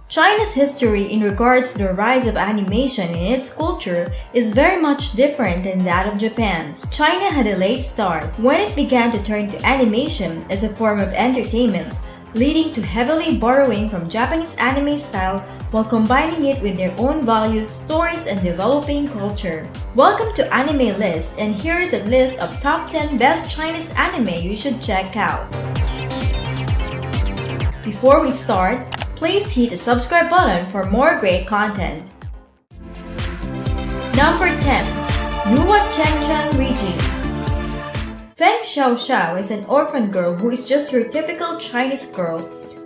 China's history in regards to the rise of animation in its culture is very much different than that of Japan's. China had a late start when it began to turn to animation as a form of entertainment, leading to heavily borrowing from Japanese anime style while combining it with their own values, stories, and developing culture. Welcome to Anime List, and here's a list of top 10 best Chinese anime you should check out. Before we start, please hit the subscribe button for more great content. Number 10. Nuwa Chengcheng Riji. Feng Xiaoxiao is an orphan girl who is just your typical Chinese girl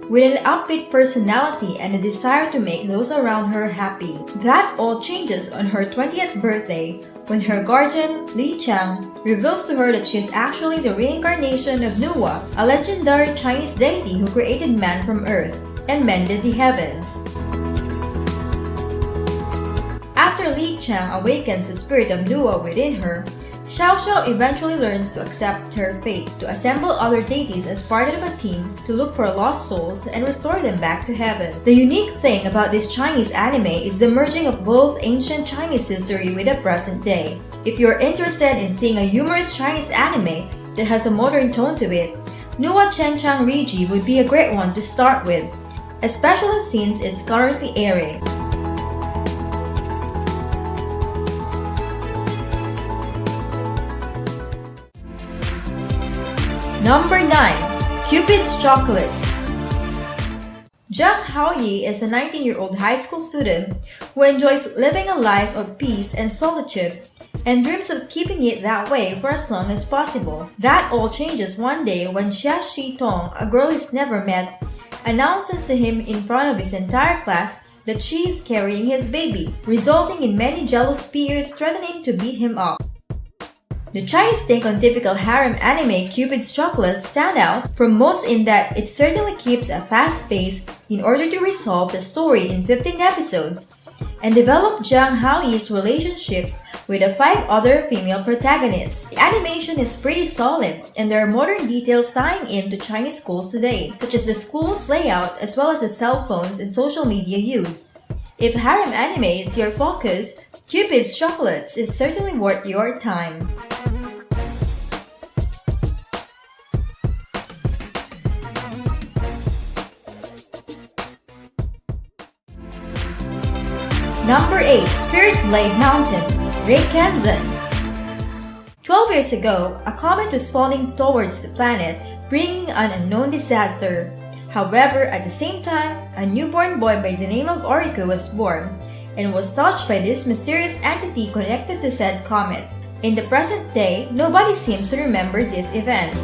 with an upbeat personality and a desire to make those around her happy. That all changes on her 20th birthday when her guardian, Li Chang, reveals to her that she is actually the reincarnation of Nuwa, a legendary Chinese deity who created man from earth and mended the heavens. After Li Chang awakens the spirit of Nuwa within her, Xiao Xiao eventually learns to accept her fate to assemble other deities as part of a team to look for lost souls and restore them back to heaven. The unique thing about this Chinese anime is the merging of both ancient Chinese history with the present day. If you're interested in seeing a humorous Chinese anime that has a modern tone to it, Nuwa Chengcheng Riji would be a great one to start with, especially since it's currently airing. Number 9. Cupid's Chocolates. Zhang Haoyi is a 19-year-old high school student who enjoys living a life of peace and solitude and dreams of keeping it that way for as long as possible. That all changes one day when Xia Shitong, a girl he's never met, announces to him in front of his entire class that she is carrying his baby, resulting in many jealous peers threatening to beat him up. The Chinese take on typical harem anime Cupid's Chocolates stand out from most in that it certainly keeps a fast pace in order to resolve the story in 15 episodes and develop Zhang Haoyi's relationships with the 5 other female protagonists. The animation is pretty solid, and there are modern details tying in to Chinese schools today, such as the school's layout as well as the cell phones and social media use. If harem anime is your focus, Cupid's Chocolates is certainly worth your time. Number 8. Spirit Blade Mountain, Reikenzen. 12 years ago, a comet was falling towards the planet, bringing an unknown disaster. However, at the same time, a newborn boy by the name of Oriku was born and was touched by this mysterious entity connected to said comet. In the present day, nobody seems to remember this event.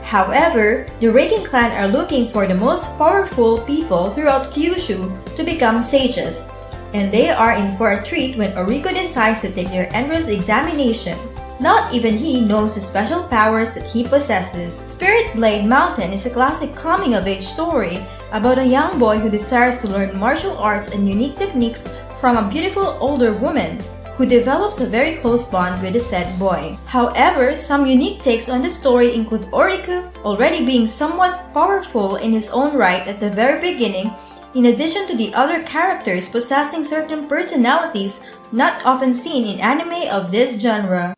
However, the Reiken clan are looking for the most powerful people throughout Kyushu to become sages, and they are in for a treat when Oriko decides to take their entrance examination. Not even he knows the special powers that he possesses. Spirit Blade Mountain is a classic coming-of-age story about a young boy who desires to learn martial arts and unique techniques from a beautiful older woman who develops a very close bond with the said boy. However, some unique takes on the story include Oriku already being somewhat powerful in his own right at the very beginning, in addition to the other characters possessing certain personalities not often seen in anime of this genre.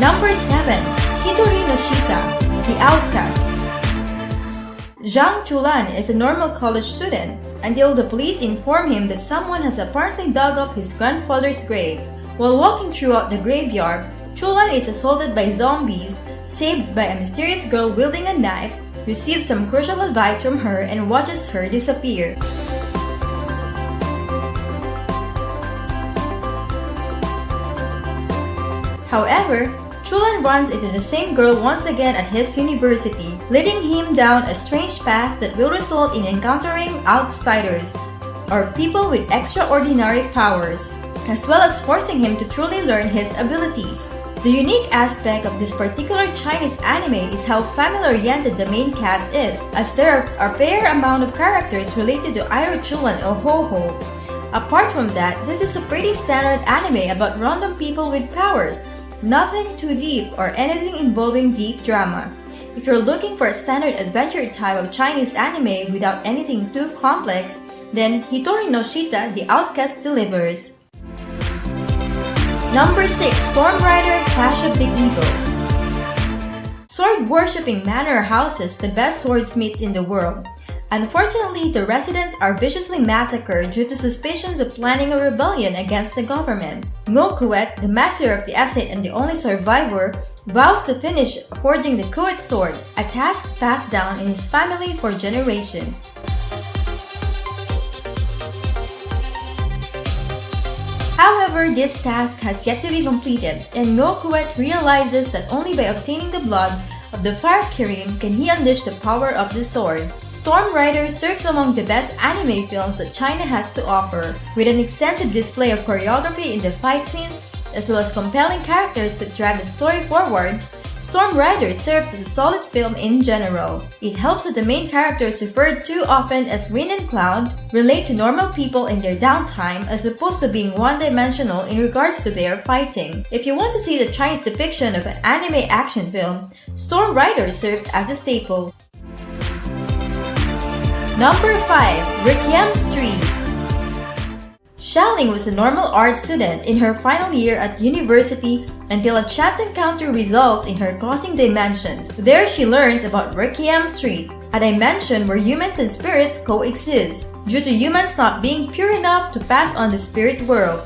Number 7. Hitori no Shita, The Outcast. Zhang Chulan is a normal college student until the police inform him that someone has apparently dug up his grandfather's grave. While walking throughout the graveyard, Chulan is assaulted by zombies, saved by a mysterious girl wielding a knife, receives some crucial advice from her, and watches her disappear. However, Chulan runs into the same girl once again at his university, leading him down a strange path that will result in encountering outsiders, or people with extraordinary powers, as well as forcing him to truly learn his abilities. The unique aspect of this particular Chinese anime is how family-oriented the main cast is, as there are a fair amount of characters related to either Chulan or Ho-Ho. Apart from that, this is a pretty standard anime about random people with powers, nothing too deep or anything involving deep drama. If you're looking for a standard adventure type of Chinese anime without anything too complex, then Hitori no Shita, The Outcast delivers. Number 6. Storm Rider Clash of the Eagles. Sword-worshipping manor houses the best swordsmiths in the world. Unfortunately, the residents are viciously massacred due to suspicions of planning a rebellion against the government. Ngo Kuet, the master of the essay and the only survivor, vows to finish forging the Kuet sword, a task passed down in his family for generations. However, this task has yet to be completed, and Ngo Kuet realizes that only by obtaining the blood of the Fire Kirin can he unleash the power of the sword. Storm Rider serves among the best anime films that China has to offer, with an extensive display of choreography in the fight scenes, as well as compelling characters that drive the story forward. Storm Rider serves as a solid film in general. It helps that the main characters referred to often as Wind and Cloud relate to normal people in their downtime as opposed to being one-dimensional in regards to their fighting. If you want to see the Chinese depiction of an anime action film, Storm Rider serves as a staple. Number 5. Requiem Street. Xiaoling was a normal art student in her final year at university until a chance encounter results in her crossing dimensions. There she learns about Requiem Street, a dimension where humans and spirits coexist, due to humans not being pure enough to pass on the spirit world.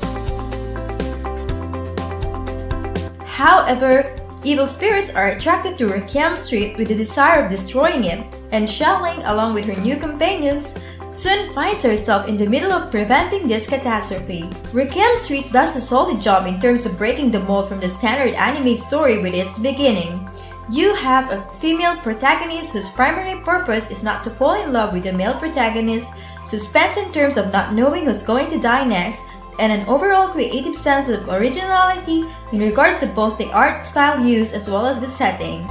However, evil spirits are attracted to Requiem Street with the desire of destroying it, and Xiaoling, along with her new companions, soon finds herself in the middle of preventing this catastrophe. Requiem Street does a solid job in terms of breaking the mold from the standard anime story with its beginning. You have a female protagonist whose primary purpose is not to fall in love with the male protagonist, suspense in terms of not knowing who's going to die next, and an overall creative sense of originality in regards to both the art style used as well as the setting.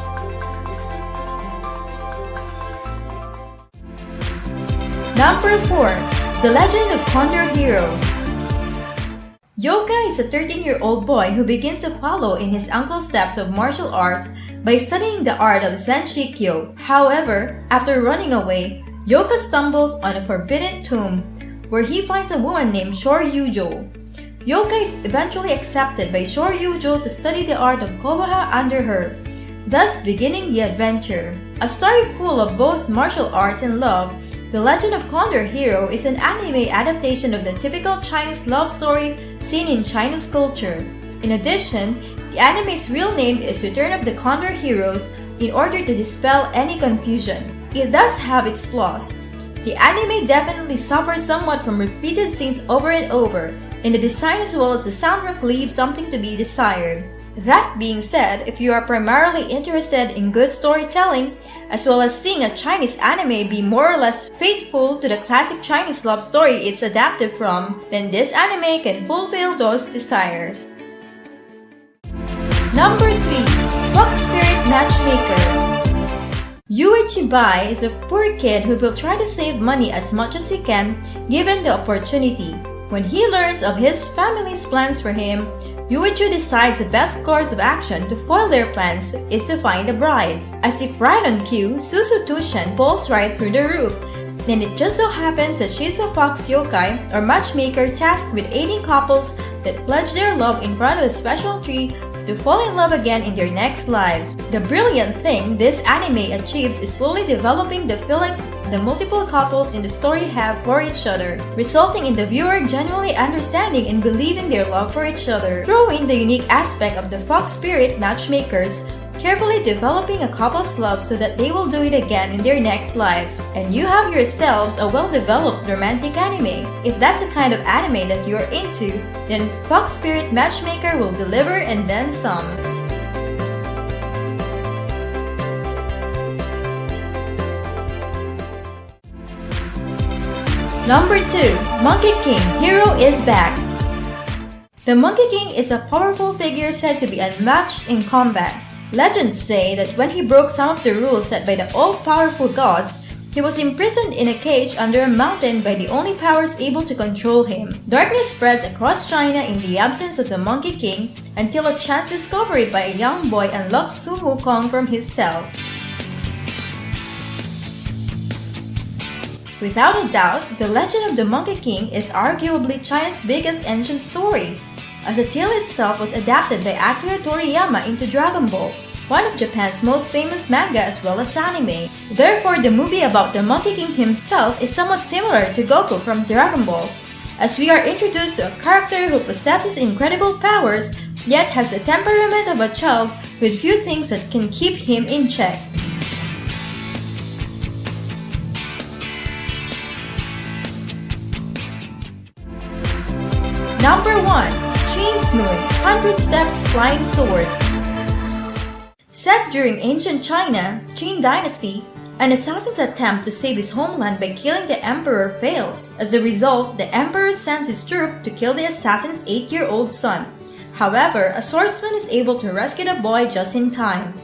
Number 4. The Legend of Condor Hero. Yoka is a 13-year-old boy who begins to follow in his uncle's steps of martial arts by studying the art of Zenshikyo. However, after running away, Yoka stumbles on a forbidden tomb where he finds a woman named Shoryujo. Yoka is eventually accepted by Shoryujo to study the art of Kobaha under her, thus beginning the adventure. A story full of both martial arts and love, The Legend of Condor Hero is an anime adaptation of the typical Chinese love story seen in Chinese culture. In addition, the anime's real name is Return of the Condor Heroes in order to dispel any confusion. It does have its flaws. The anime definitely suffers somewhat from repeated scenes over and over, and the design as well as the soundtrack leaves something to be desired. That being said, if you are primarily interested in good storytelling, as well as seeing a Chinese anime be more or less faithful to the classic Chinese love story it's adapted from, then this anime can fulfill those desires. Number 3. Fox Spirit Matchmaker. Yuichi Bai is a poor kid who will try to save money as much as he can given the opportunity. When he learns of his family's plans for him, Yuichi decides the best course of action to foil their plans is to find a bride. As if right on cue, Susu Tushan falls right through the roof. Then it just so happens that she's a fox yokai or matchmaker tasked with aiding couples that pledge their love in front of a special tree to fall in love again in their next lives. The brilliant thing this anime achieves is slowly developing the feelings the multiple couples in the story have for each other, resulting in the viewer genuinely understanding and believing their love for each other. Throw in the unique aspect of the fox spirit matchmakers, carefully developing a couple's love so that they will do it again in their next lives, and you have yourselves a well-developed romantic anime. If that's the kind of anime that you're into, then Fox Spirit Matchmaker will deliver and then some. Number 2. Monkey King Hero is Back. The Monkey King is a powerful figure said to be unmatched in combat. Legends say that when he broke some of the rules set by the all-powerful gods, he was imprisoned in a cage under a mountain by the only powers able to control him. Darkness spreads across China in the absence of the Monkey King until a chance discovery by a young boy unlocks Sun Wukong from his cell. Without a doubt, The Legend of the Monkey King is arguably China's biggest ancient story, as the tale itself was adapted by Akira Toriyama into Dragon Ball, one of Japan's most famous manga as well as anime. Therefore, the movie about the Monkey King himself is somewhat similar to Goku from Dragon Ball, as we are introduced to a character who possesses incredible powers yet has the temperament of a child with few things that can keep him in check. Number 1. Chain's Moon, 100 Steps Flying Sword. Set during ancient China, Qin Dynasty, an assassin's attempt to save his homeland by killing the emperor fails. As a result, the emperor sends his troop to kill the assassin's 8-year-old son. However, a swordsman is able to rescue the boy just in time.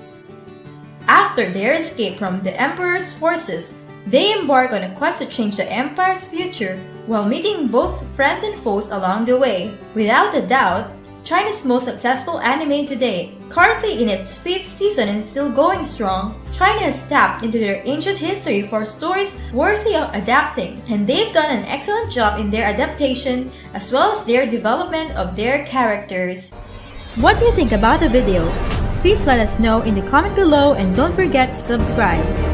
After their escape from the emperor's forces, they embark on a quest to change the empire's future while meeting both friends and foes along the way. Without a doubt, China's most successful anime today, currently in its 5th season and still going strong, China has tapped into their ancient history for stories worthy of adapting, and they've done an excellent job in their adaptation as well as their development of their characters. What do you think about the video? Please let us know in the comment below and don't forget to subscribe.